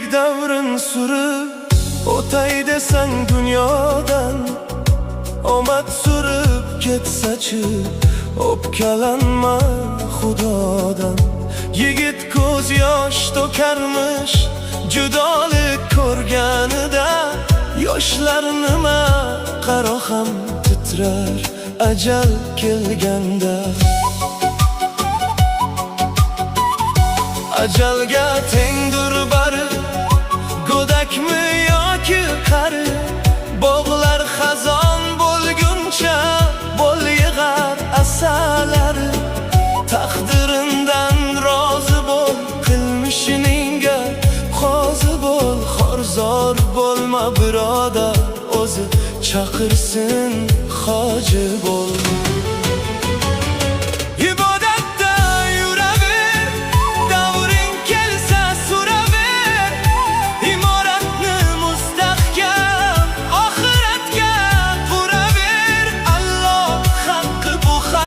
yoshlik davrin surib o'tay desang dunyodan, omad surib ketsachi o'pkalanma xudodan. Yigit ko'z yosh to'karmish judolik ko'rganida, yoshlar nima qaro ham titrar ajal kelganda. Ajalga tengdir bari, go'dakmi yoki qari, bog'lar xazon bo'lguncha bo'l yig'ar asalari. Taqdirindan rozi bo'l, qilmishiningga qozi bo'l, xorzor bo'lma birodar, o'zi chaqirsin hoji bo'l.